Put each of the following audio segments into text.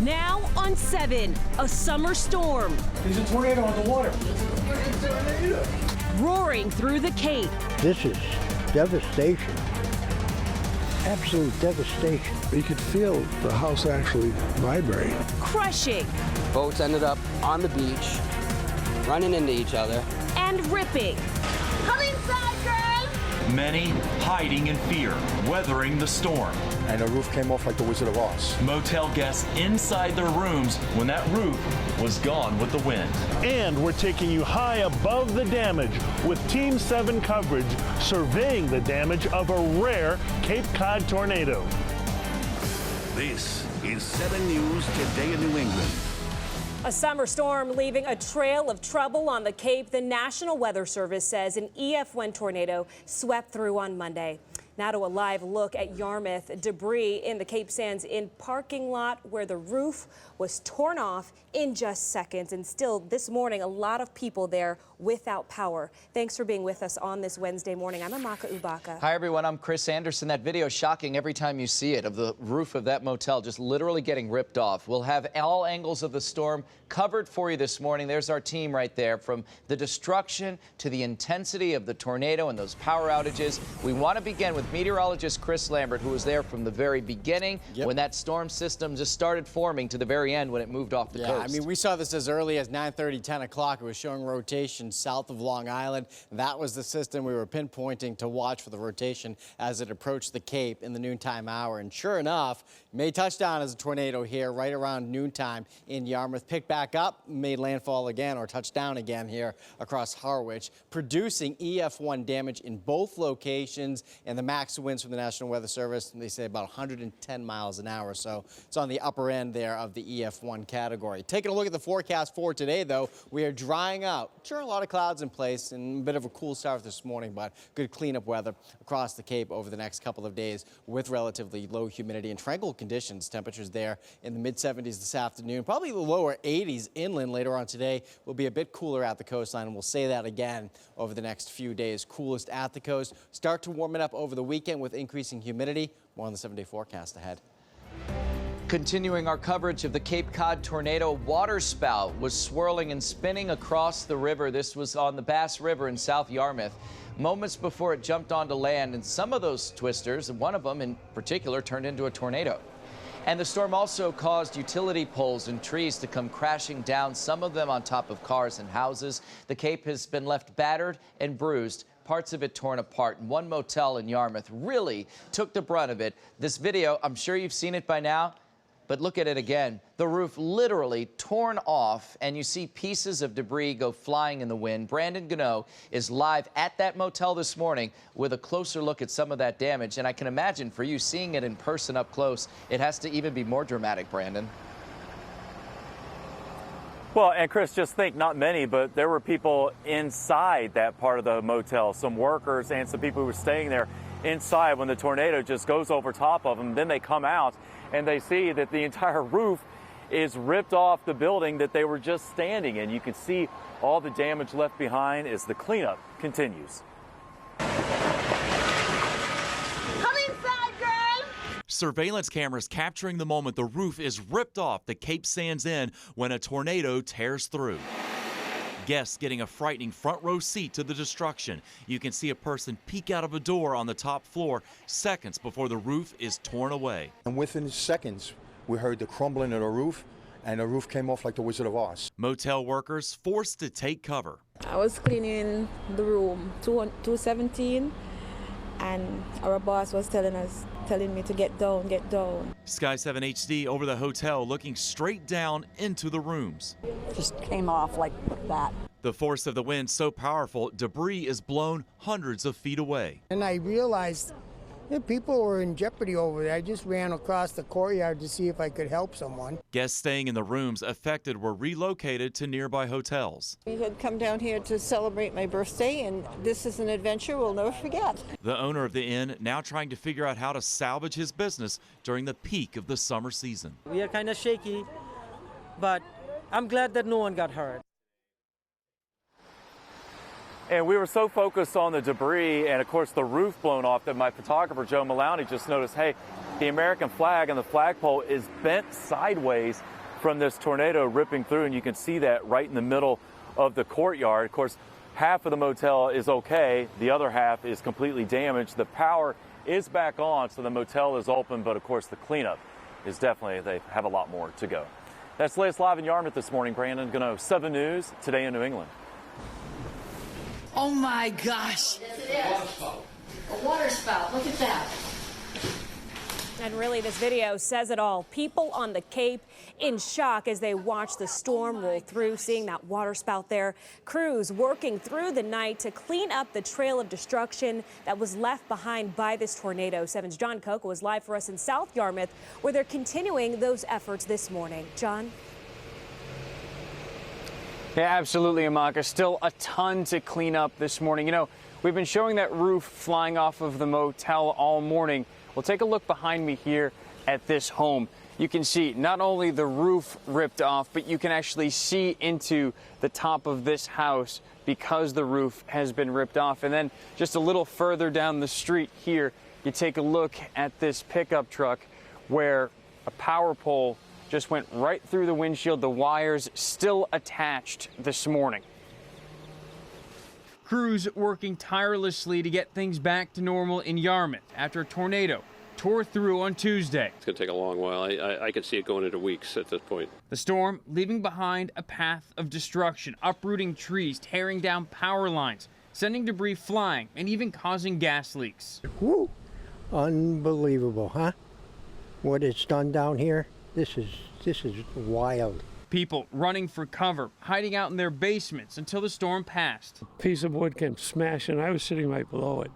Now on 7, a summer storm. There's a tornado on the water. Roaring through the Cape. This is devastation. Absolute devastation. You could feel the house actually vibrate. Crushing. Boats ended up on the beach, running into each other. And ripping. Come inside, girl! Many hiding in fear, weathering the storm. And the roof came off like the Wizard of Oz. Motel guests inside their rooms when that roof was gone with the wind. And we're taking you high above the damage with Team 7 coverage surveying the damage of a rare Cape Cod tornado. This is 7 News Today in New England. A summer storm leaving a trail of trouble on the Cape. The National Weather Service says an EF1 tornado swept through on Monday. Now to a live look at Yarmouth. Debris in the Cape Sands Inn parking lot where the roof was torn off in just seconds. And still this morning, a lot of people there without power. Thanks for being with us on this Wednesday morning. I'm Amaka Ubaka. Hi, everyone. I'm Chris Anderson. That video is shocking every time you see it, of the roof of that motel just literally getting ripped off. We'll have all angles of the storm covered for you this morning. There's our team right there, from the destruction to the intensity of the tornado and those power outages. We want to begin with meteorologist Chris Lambert, who was there from the very beginning when that storm system just started forming to the very end when it moved off the coast. I mean, we saw this as early as 9:30, 10 o'clock. It was showing rotation south of Long Island. That was the system we were pinpointing to watch for the rotation as it approached the Cape in the noontime hour. And sure enough, made touchdown as a tornado here right around noontime in Yarmouth. Picked back up, made landfall again, or touchdown again here across Harwich, producing EF1 damage in both locations. And the max winds from the National Weather Service, they say about 110 miles an hour. So it's on the upper end there of the EF1 category. Taking a look at the forecast for today, though, we are drying out. Sure, a lot of clouds in place and a bit of a cool start this morning, but good cleanup weather across the Cape over the next couple of days with relatively low humidity and tranquil conditions. Temperatures there in the mid-70s this afternoon, probably the lower 80s inland later on today. Will be a bit cooler at the coastline, and we'll say that again over the next few days. Coolest at the coast. Start to warm it up over the weekend with increasing humidity. More on the 7-day forecast ahead. Continuing our coverage of the Cape Cod tornado, water spout was swirling and spinning across the river. This was on the Bass River in South Yarmouth. Moments before it jumped onto land, and some of those twisters, and one of them in particular, turned into a tornado. And the storm also caused utility poles and trees to come crashing down, some of them on top of cars and houses. The Cape has been left battered and bruised, parts of it torn apart. And one motel in Yarmouth really took the brunt of it. This video, I'm sure you've seen it by now, but look at it again. The roof literally torn off, and you see pieces of debris go flying in the wind. Brandon Gano is live at that motel this morning with a closer look at some of that damage. And I can imagine for you seeing it in person up close, it has to even be more dramatic, Brandon. Well, and Chris, just think, not many, but there were people inside that part of the motel, some workers and some people who were staying there inside when the tornado just goes over top of them. Then they come out and they see that the entire roof is ripped off the building that they were just standing in. You can see all the damage left behind as the cleanup continues. Come inside, girl! Surveillance cameras capturing the moment the roof is ripped off the Cape Sands Inn when a tornado tears through. Guests getting a frightening front row seat to the destruction. You can see a person peek out of a door on the top floor seconds before the roof is torn away. And within seconds, we heard the crumbling of the roof, and the roof came off like the Wizard of Oz. Motel workers forced to take cover. I was cleaning the room 217, and our boss was telling me to get down, get down. Sky 7 HD over the hotel, looking straight down into the rooms. Just came off like that. The force of the wind so powerful, debris is blown hundreds of feet away. And I realized that people were in jeopardy over there. I just ran across the courtyard to see if I could help someone. Guests staying in the rooms affected were relocated to nearby hotels. We had come down here to celebrate my birthday, and this is an adventure we'll never forget. The owner of the inn now trying to figure out how to salvage his business during the peak of the summer season. We are kind of shaky, but I'm glad that no one got hurt. And we were so focused on the debris and, of course, the roof blown off that my photographer, Joe Maloney, just noticed, hey, the American flag and the flagpole is bent sideways from this tornado ripping through, and you can see that right in the middle of the courtyard. Of course, half of the motel is okay. The other half is completely damaged. The power is back on, so the motel is open, but, of course, the cleanup is definitely, they have a lot more to go. That's the latest live in Yarmouth this morning. Brandon Gano, 7 News, Today in New England. Oh my gosh. Yes, it is. A water spout. Look at that. And really, this video says it all. People on the Cape in shock as they watch the storm roll through, seeing that water spout there. Crews working through the night to clean up the trail of destruction that was left behind by this tornado. 7's John Coco is live for us in South Yarmouth, where they're continuing those efforts this morning. John? Yeah, absolutely, Amaka. Still a ton to clean up this morning. You know, we've been showing that roof flying off of the motel all morning. Well, take a look behind me here at this home. You can see not only the roof ripped off, but you can actually see into the top of this house because the roof has been ripped off. And then just a little further down the street here, you take a look at this pickup truck where a power pole just went right through the windshield. The wires still attached this morning. Crews working tirelessly to get things back to normal in Yarmouth after a tornado tore through on Tuesday. It's going to take a long while. I could see it going into weeks at this point. The storm leaving behind a path of destruction, uprooting trees, tearing down power lines, sending debris flying, and even causing gas leaks. Woo! Unbelievable, huh? What it's done down here. This is wild. People running for cover, hiding out in their basements until the storm passed. A piece of wood came smashing. I was sitting right below it.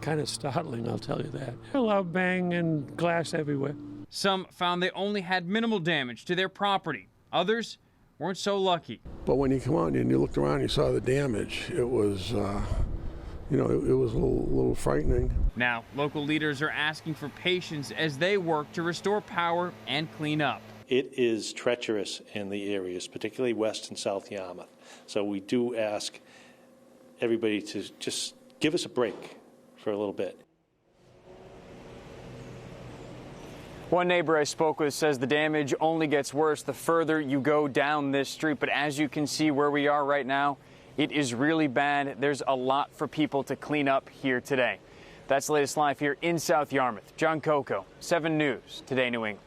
Kind of startling, I'll tell you that. A loud bang and glass everywhere. Some found they only had minimal damage to their property. Others weren't so lucky. But when you come out and you looked around, you saw the damage. It was, you know, it was a little frightening. Now, local leaders are asking for patience as they work to restore power and clean up. It is treacherous in the areas, particularly West and South Yarmouth. So we do ask everybody to just give us a break for a little bit. One neighbor I spoke with says the damage only gets worse the further you go down this street. But as you can see where we are right now, it is really bad. There's a lot for people to clean up here today. That's the latest live here in South Yarmouth. John Coco, 7 News, Today New England.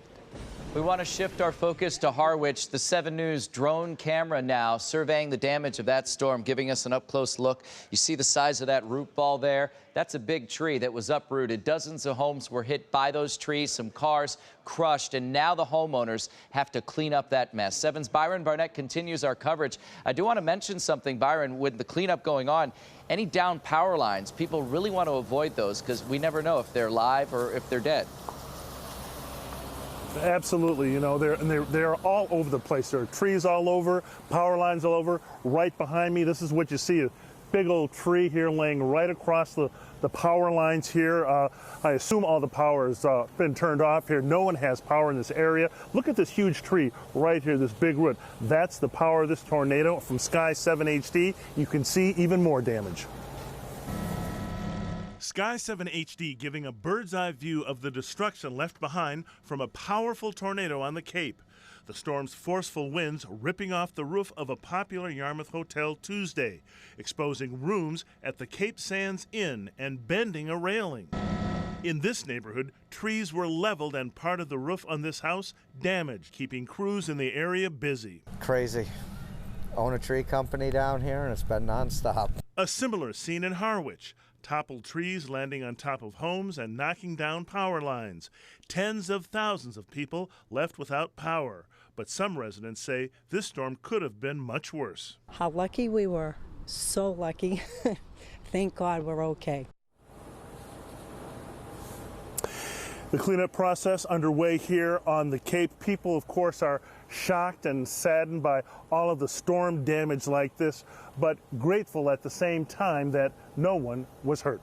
We want to shift our focus to Harwich. The 7 News drone camera now surveying the damage of that storm, giving us an up-close look. You see the size of that root ball there? That's a big tree that was uprooted. Dozens of homes were hit by those trees, some cars crushed, and now the homeowners have to clean up that mess. 7's Byron Barnett continues our coverage. I do want to mention something, Byron, with the cleanup going on. Any down power lines, people really want to avoid those because we never know if they're live or if they're dead. Absolutely, you know, they're all over the place. There are trees all over, power lines all over. Right behind me, this is what you see, a big old tree here laying right across the power lines here. I assume all the power has been turned off here. No one has power in this area. Look at this huge tree right here, this big root. That's the power of this tornado from Sky 7 HD. You can see even more damage. Sky 7 HD giving a bird's eye view of the destruction left behind from a powerful tornado on the Cape. The storm's forceful winds ripping off the roof of a popular Yarmouth hotel Tuesday, exposing rooms at the Cape Sands Inn and bending a railing. In this neighborhood, trees were leveled and part of the roof on this house damaged, keeping crews in the area busy. Crazy. Own a tree company down here and it's been nonstop. A similar scene in Harwich. Toppled trees landing on top of homes and knocking down power lines. Tens of thousands of people left without power. But some residents say this storm could have been much worse. How lucky we were. So lucky. Thank God we're okay. The cleanup process underway here on the Cape. People, of course, are shocked and saddened by all of the storm damage like this, but grateful at the same time that no one was hurt.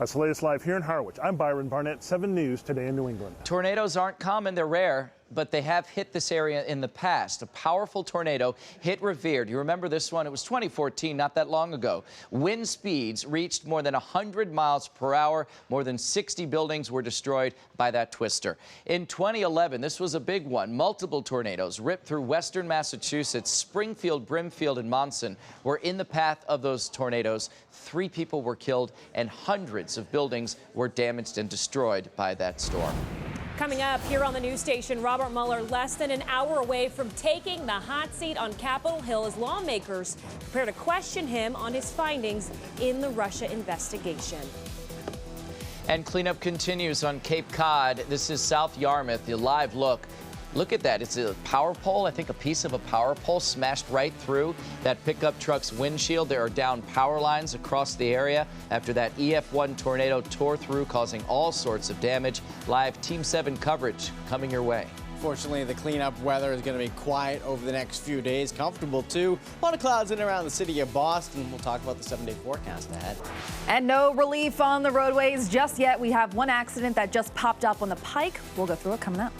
That's the latest live here in Harwich. I'm Byron Barnett, 7 News Today in New England. Tornadoes aren't common, they're rare. but they have hit this area in the past. A powerful tornado hit Revere. Do you remember this one? It was 2014, not that long ago. Wind speeds reached more than 100 miles per hour. More than 60 buildings were destroyed by that twister. In 2011, this was a big one. Multiple tornadoes ripped through western Massachusetts. Springfield, Brimfield, and Monson were in the path of those tornadoes. 3 people were killed and hundreds of buildings were damaged and destroyed by that storm. Coming up here on the news station, Robert Mueller less than an hour away from taking the hot seat on Capitol Hill as lawmakers prepare to question him on his findings in the Russia investigation. And cleanup continues on Cape Cod. This is South Yarmouth, the live look. Look at that. It's a power pole. I think a piece of a power pole smashed right through that pickup truck's windshield. There are down power lines across the area after that EF1 tornado tore through, causing all sorts of damage. Live Team 7 coverage coming your way. Fortunately, the cleanup weather is going to be quiet over the next few days. Comfortable, too. A lot of clouds in and around the city of Boston. We'll talk about the 7-day forecast ahead. And no relief on the roadways just yet. We have one accident that just popped up on the Pike. We'll go through it coming up.